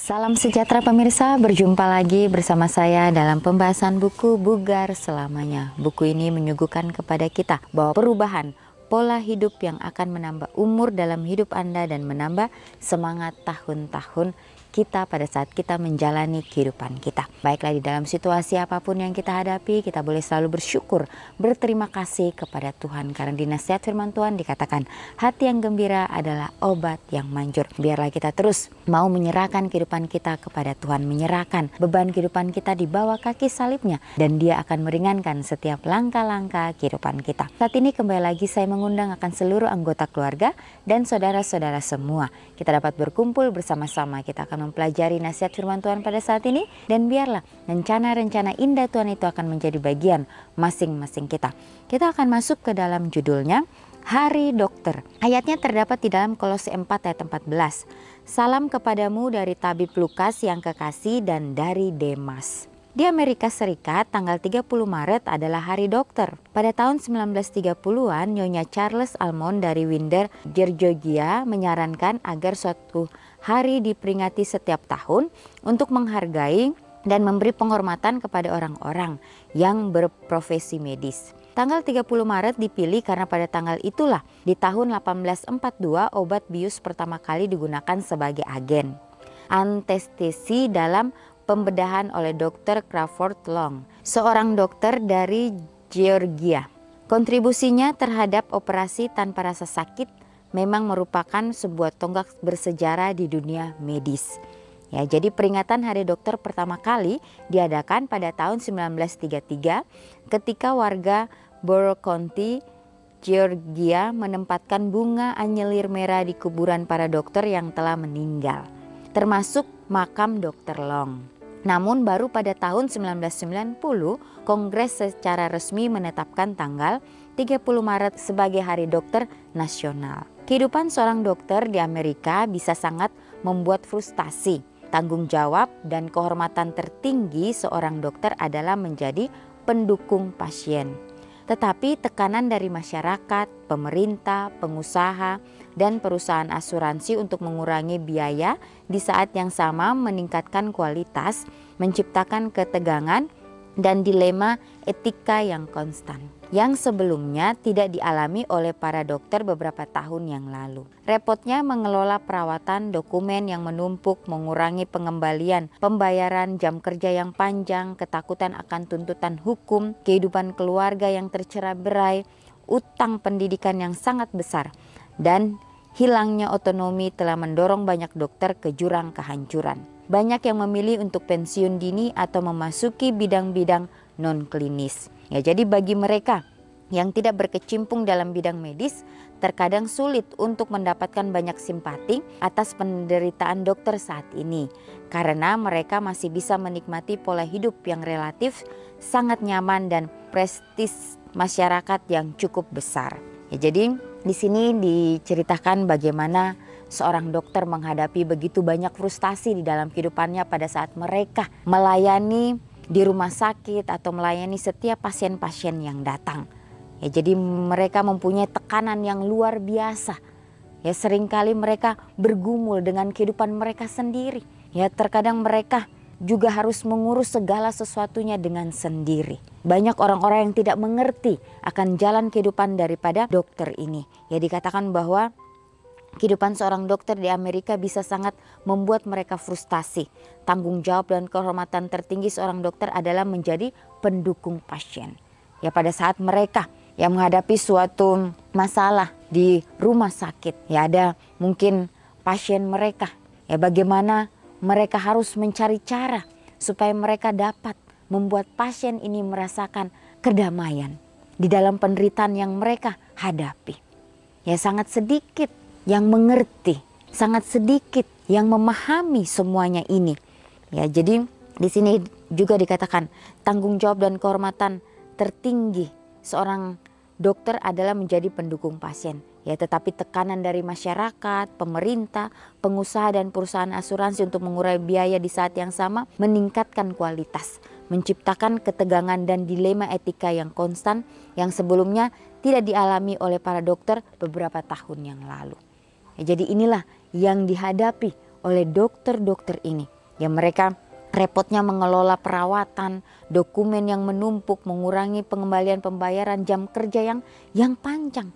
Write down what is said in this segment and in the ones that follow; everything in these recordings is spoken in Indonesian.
Salam sejahtera pemirsa, berjumpa lagi bersama saya dalam pembahasan buku Bugar Selamanya. Buku ini menyuguhkan kepada kita bahwa perubahan pola hidup yang akan menambah umur dalam hidup Anda dan menambah semangat tahun-tahun kita pada saat kita menjalani kehidupan kita. Baiklah, di dalam situasi apapun yang kita hadapi, kita boleh selalu bersyukur, berterima kasih kepada Tuhan. Karena di nasihat firman Tuhan dikatakan, hati yang gembira adalah obat yang manjur. Biarlah kita terus mau menyerahkan kehidupan kita kepada Tuhan, menyerahkan beban kehidupan kita di bawah kaki salibnya, dan Dia akan meringankan setiap langkah-langkah kehidupan kita. Saat ini kembali lagi saya mengundang akan seluruh anggota keluarga dan saudara-saudara semua. Kita dapat berkumpul bersama-sama, kita akan mempelajari nasihat firman Tuhan pada saat ini, dan biarlah rencana-rencana indah Tuhan itu akan menjadi bagian masing-masing kita. Kita akan masuk ke dalam judulnya Hari Dokter. Ayatnya terdapat di dalam Kolose 4 ayat 14. Salam kepadamu dari tabib Lukas yang kekasih dan dari Demas. Di Amerika Serikat, tanggal 30 Maret adalah Hari Dokter. Pada tahun 1930-an, Nyonya Charles Almond dari Winder, Georgia menyarankan agar suatu hari diperingati setiap tahun untuk menghargai dan memberi penghormatan kepada orang-orang yang berprofesi medis. Tanggal 30 Maret dipilih karena pada tanggal itulah di tahun 1842 obat bius pertama kali digunakan sebagai agen anestesi dalam pembedahan oleh Dr. Crawford Long, seorang dokter dari Georgia. Kontribusinya terhadap operasi tanpa rasa sakit memang merupakan sebuah tonggak bersejarah di dunia medis. Ya, jadi peringatan Hari Dokter pertama kali diadakan pada tahun 1933 ketika warga Borough County, Georgia menempatkan bunga anyelir merah di kuburan para dokter yang telah meninggal, termasuk makam Dr. Long. Namun baru pada tahun 1990 Kongres secara resmi menetapkan tanggal 30 Maret sebagai Hari Dokter Nasional. Kehidupan seorang dokter di Amerika bisa sangat membuat frustasi. Tanggung jawab dan kehormatan tertinggi seorang dokter adalah menjadi pendukung pasien. Tetapi tekanan dari masyarakat, pemerintah, pengusaha, dan perusahaan asuransi untuk mengurangi biaya di saat yang sama meningkatkan kualitas, menciptakan ketegangan dan dilema etika yang konstan, yang sebelumnya tidak dialami oleh para dokter beberapa tahun yang lalu. Repotnya mengelola perawatan, dokumen yang menumpuk, mengurangi pengembalian, pembayaran jam kerja yang panjang, ketakutan akan tuntutan hukum, kehidupan keluarga yang tercerai-berai, utang pendidikan yang sangat besar, dan hilangnya otonomi telah mendorong banyak dokter ke jurang kehancuran. Banyak yang memilih untuk pensiun dini atau memasuki bidang-bidang non-klinis. Ya, jadi bagi mereka yang tidak berkecimpung dalam bidang medis, terkadang sulit untuk mendapatkan banyak simpati atas penderitaan dokter saat ini, karena mereka masih bisa menikmati pola hidup yang relatif sangat nyaman dan prestis masyarakat yang cukup besar. Ya, jadi di sini diceritakan bagaimana seorang dokter menghadapi begitu banyak frustasi di dalam kehidupannya pada saat mereka melayani di rumah sakit atau melayani setiap pasien-pasien yang datang. Ya, jadi mereka mempunyai tekanan yang luar biasa. Ya, seringkali mereka bergumul dengan kehidupan mereka sendiri. Ya, terkadang mereka juga harus mengurus segala sesuatunya dengan sendiri. Banyak orang-orang yang tidak mengerti akan jalan kehidupan daripada dokter ini. Ya, dikatakan bahwa kehidupan seorang dokter di Amerika bisa sangat membuat mereka frustasi. Tanggung jawab dan kehormatan tertinggi seorang dokter adalah menjadi pendukung pasien. Ya, pada saat mereka yang menghadapi suatu masalah di rumah sakit, ya ada mungkin pasien mereka, ya bagaimana mereka harus mencari cara supaya mereka dapat membuat pasien ini merasakan kedamaian di dalam penderitaan yang mereka hadapi. Ya, sangat sedikit yang mengerti, sangat sedikit yang memahami semuanya ini. Ya, jadi di sini juga dikatakan tanggung jawab dan kehormatan tertinggi seorang dokter adalah menjadi pendukung pasien. Ya, tetapi tekanan dari masyarakat, pemerintah, pengusaha dan perusahaan asuransi untuk mengurangi biaya di saat yang sama meningkatkan kualitas, menciptakan ketegangan dan dilema etika yang konstan yang sebelumnya tidak dialami oleh para dokter beberapa tahun yang lalu. Ya, jadi inilah yang dihadapi oleh dokter-dokter ini. Ya mereka repotnya mengelola perawatan, dokumen yang menumpuk, mengurangi pengembalian pembayaran, jam kerja yang panjang.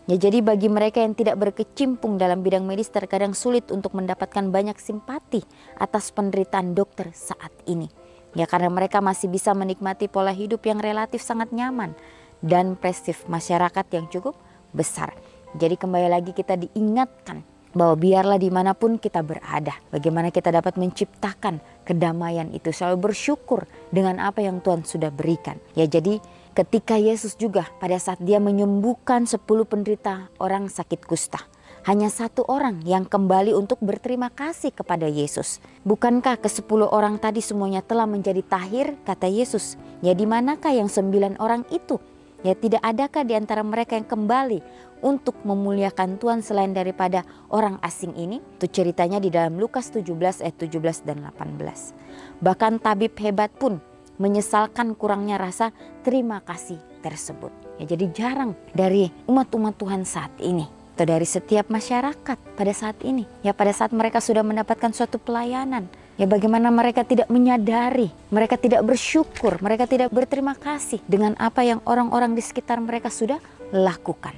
Ya jadi bagi mereka yang tidak berkecimpung dalam bidang medis terkadang sulit untuk mendapatkan banyak simpati atas penderitaan dokter saat ini. Ya karena mereka masih bisa menikmati pola hidup yang relatif sangat nyaman dan prestis masyarakat yang cukup besar. Jadi kembali lagi kita diingatkan bahwa biarlah dimanapun kita berada, bagaimana kita dapat menciptakan kedamaian itu, selalu bersyukur dengan apa yang Tuhan sudah berikan. Ya jadi ketika Yesus juga pada saat dia menyembuhkan 10 penderita orang sakit kusta, hanya 1 orang yang kembali untuk berterima kasih kepada Yesus. Bukankah ke-10 orang tadi semuanya telah menjadi tahir, kata Yesus? Ya di manakah yang 9 orang itu? Ya tidak adakah di antara mereka yang kembali untuk memuliakan Tuhan selain daripada orang asing ini? Itu ceritanya di dalam Lukas 17 ayat 17 dan 18. Bahkan tabib hebat pun menyesalkan kurangnya rasa terima kasih tersebut. Ya, jadi jarang dari umat-umat Tuhan saat ini atau dari setiap masyarakat pada saat ini. Ya pada saat mereka sudah mendapatkan suatu pelayanan, ya bagaimana mereka tidak menyadari, mereka tidak bersyukur, mereka tidak berterima kasih dengan apa yang orang-orang di sekitar mereka sudah lakukan.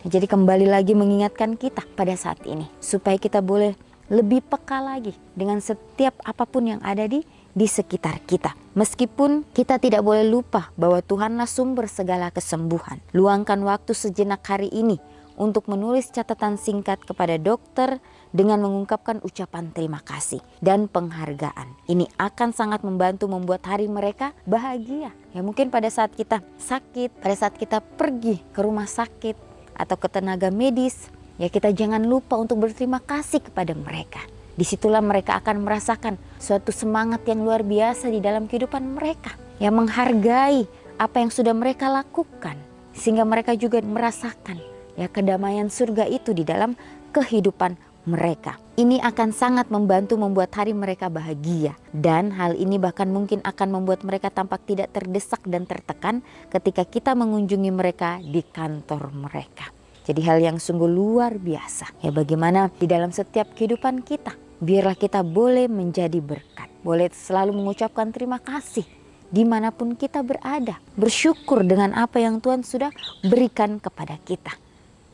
Jadi kembali lagi mengingatkan kita pada saat ini supaya kita boleh lebih peka lagi dengan setiap apapun yang ada di sekitar kita. Meskipun kita tidak boleh lupa bahwa Tuhanlah sumber segala kesembuhan. Luangkan waktu sejenak hari ini untuk menulis catatan singkat kepada dokter dengan mengungkapkan ucapan terima kasih dan penghargaan. Ini akan sangat membantu membuat hari mereka bahagia. Ya mungkin pada saat kita sakit, pada saat kita pergi ke rumah sakit atau ke tenaga medis, ya kita jangan lupa untuk berterima kasih kepada mereka. Disitulah mereka akan merasakan suatu semangat yang luar biasa di dalam kehidupan mereka. Yang menghargai apa yang sudah mereka lakukan. Sehingga mereka juga merasakan ya kedamaian surga itu di dalam kehidupan mereka. Ini akan sangat membantu membuat hari mereka bahagia. Dan hal ini bahkan mungkin akan membuat mereka tampak tidak terdesak dan tertekan ketika kita mengunjungi mereka di kantor mereka. Jadi hal yang sungguh luar biasa. Ya bagaimana di dalam setiap kehidupan kita, biarlah kita boleh menjadi berkat. Boleh selalu mengucapkan terima kasih dimanapun kita berada. Bersyukur dengan apa yang Tuhan sudah berikan kepada kita.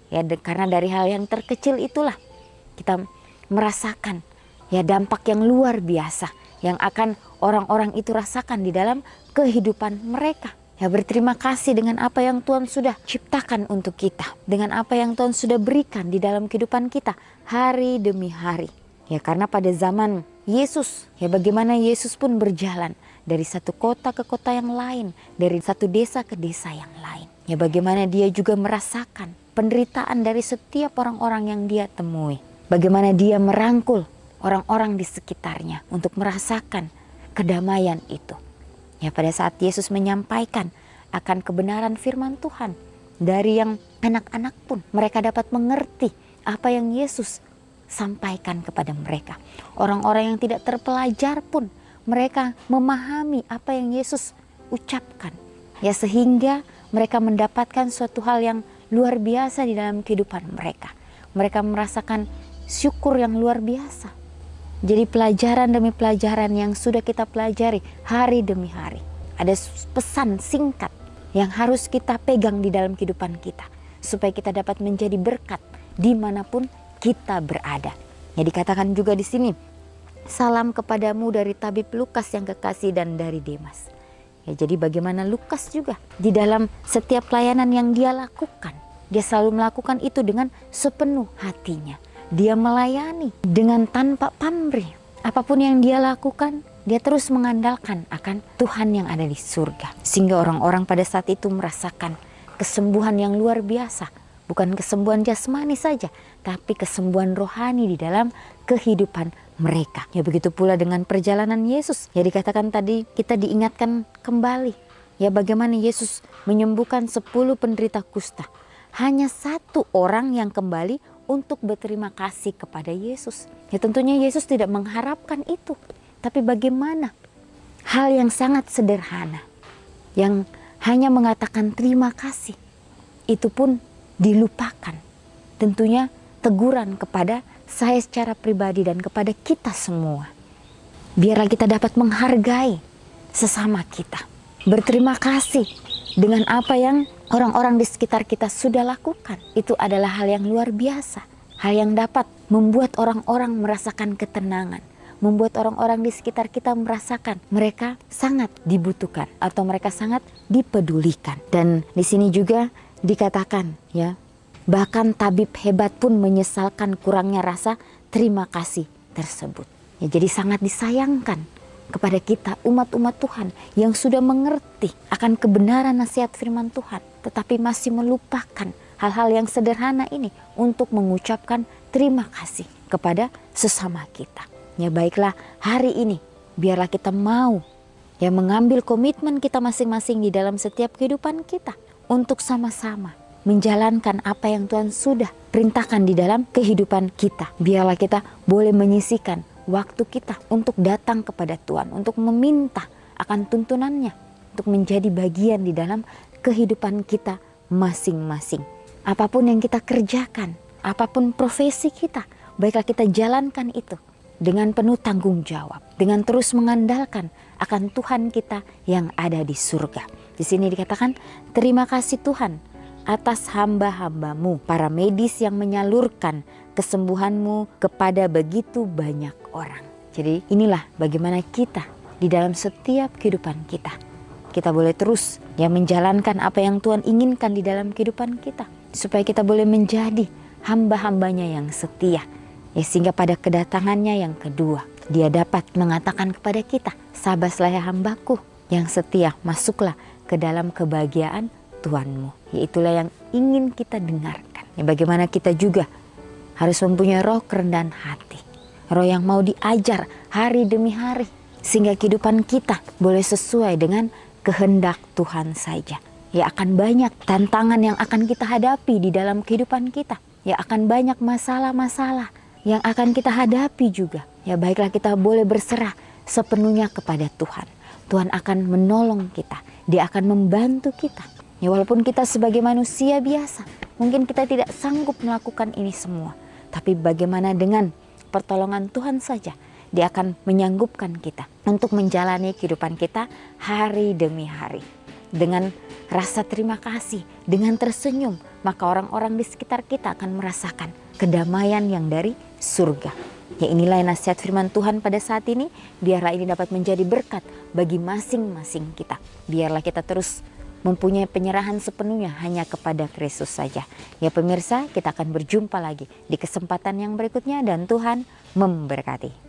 Ya karena dari hal yang terkecil itulah kita merasakan ya dampak yang luar biasa yang akan orang-orang itu rasakan di dalam kehidupan mereka. Ya berterima kasih dengan apa yang Tuhan sudah ciptakan untuk kita. Dengan apa yang Tuhan sudah berikan di dalam kehidupan kita hari demi hari. Ya karena pada zaman Yesus, ya bagaimana Yesus pun berjalan dari satu kota ke kota yang lain. Dari satu desa ke desa yang lain. Ya bagaimana dia juga merasakan penderitaan dari setiap orang-orang yang dia temui. Bagaimana dia merangkul orang-orang di sekitarnya untuk merasakan kedamaian itu. Ya pada saat Yesus menyampaikan akan kebenaran firman Tuhan, dari yang anak-anak pun mereka dapat mengerti apa yang Yesus sampaikan kepada mereka. Orang-orang yang tidak terpelajar pun mereka memahami apa yang Yesus ucapkan. Ya sehingga mereka mendapatkan suatu hal yang luar biasa di dalam kehidupan mereka. Mereka merasakan syukur yang luar biasa. Jadi pelajaran demi pelajaran yang sudah kita pelajari hari demi hari. Ada pesan singkat yang harus kita pegang di dalam kehidupan kita. Supaya kita dapat menjadi berkat dimanapun kita berada. Ya dikatakan juga di sini, salam kepadamu dari tabib Lukas yang kekasih dan dari Demas. Ya jadi bagaimana Lukas juga di dalam setiap pelayanan yang dia lakukan. Dia selalu melakukan itu dengan sepenuh hatinya. Dia melayani dengan tanpa pamrih. Apapun yang dia lakukan, dia terus mengandalkan akan Tuhan yang ada di surga. Sehingga orang-orang pada saat itu merasakan kesembuhan yang luar biasa. Bukan kesembuhan jasmani saja, tapi kesembuhan rohani di dalam kehidupan mereka. Ya begitu pula dengan perjalanan Yesus. Ya dikatakan tadi kita diingatkan kembali. Ya bagaimana Yesus menyembuhkan 10 penderita kusta. Hanya 1 orang yang kembali untuk berterima kasih kepada Yesus. Ya tentunya Yesus tidak mengharapkan itu. Tapi bagaimana hal yang sangat sederhana. Yang hanya mengatakan terima kasih. Itu pun dilupakan. Tentunya teguran kepada saya secara pribadi dan kepada kita semua. biarlah kita dapat menghargai sesama kita. Berterima kasih dengan apa yang orang-orang di sekitar kita sudah lakukan. Itu adalah hal yang luar biasa. Hal yang dapat membuat orang-orang merasakan ketenangan. Membuat orang-orang di sekitar kita merasakan mereka sangat dibutuhkan atau mereka sangat dipedulikan. Dan di sini juga dikatakan ya, bahkan tabib hebat pun menyesalkan kurangnya rasa terima kasih tersebut. Ya, jadi sangat disayangkan kepada kita umat-umat Tuhan yang sudah mengerti akan kebenaran nasihat firman Tuhan, tetapi masih melupakan hal-hal yang sederhana ini untuk mengucapkan terima kasih kepada sesama kita. Ya baiklah, hari ini biarlah kita mau ya mengambil komitmen kita masing-masing di dalam setiap kehidupan kita untuk sama-sama menjalankan apa yang Tuhan sudah perintahkan di dalam kehidupan kita. Biarlah kita boleh menyisihkan waktu kita untuk datang kepada Tuhan, untuk meminta akan tuntunannya, untuk menjadi bagian di dalam kehidupan kita masing-masing. Apapun yang kita kerjakan, apapun profesi kita, baiklah kita jalankan itu dengan penuh tanggung jawab, dengan terus mengandalkan akan Tuhan kita yang ada di surga. Di sini dikatakan, terima kasih Tuhan atas hamba-hambamu, para medis yang menyalurkan kesembuhanmu kepada begitu banyak orang. Jadi inilah bagaimana kita di dalam setiap kehidupan kita. Kita boleh terus ya menjalankan apa yang Tuhan inginkan di dalam kehidupan kita. Supaya kita boleh menjadi hamba-hambanya yang setia. Ya, sehingga pada kedatangannya yang kedua, dia dapat mengatakan kepada kita, sabaslah ya hambaku yang setia, masuklah ke dalam kebahagiaan Tuhanmu. Yaitulah yang ingin kita dengarkan. Ya, bagaimana kita juga harus mempunyai roh kerendahan hati. Roh yang mau diajar hari demi hari. Sehingga kehidupan kita boleh sesuai dengan kehendak Tuhan saja. Ya akan banyak tantangan yang akan kita hadapi di dalam kehidupan kita. Ya akan banyak masalah-masalah yang akan kita hadapi juga. Ya baiklah kita boleh berserah sepenuhnya kepada Tuhan. Tuhan akan menolong kita. Dia akan membantu kita. Ya walaupun kita sebagai manusia biasa, mungkin kita tidak sanggup melakukan ini semua. Tapi bagaimana dengan pertolongan Tuhan saja, Dia akan menyanggupkan kita untuk menjalani kehidupan kita hari demi hari. Dengan rasa terima kasih, dengan tersenyum, maka orang-orang di sekitar kita akan merasakan kedamaian yang dari surga. Ya inilah nasihat firman Tuhan pada saat ini. Biarlah ini dapat menjadi berkat bagi masing-masing kita. Biarlah kita terus mempunyai penyerahan sepenuhnya hanya kepada Kristus saja. Ya pemirsa, kita akan berjumpa lagi di kesempatan yang berikutnya dan Tuhan memberkati.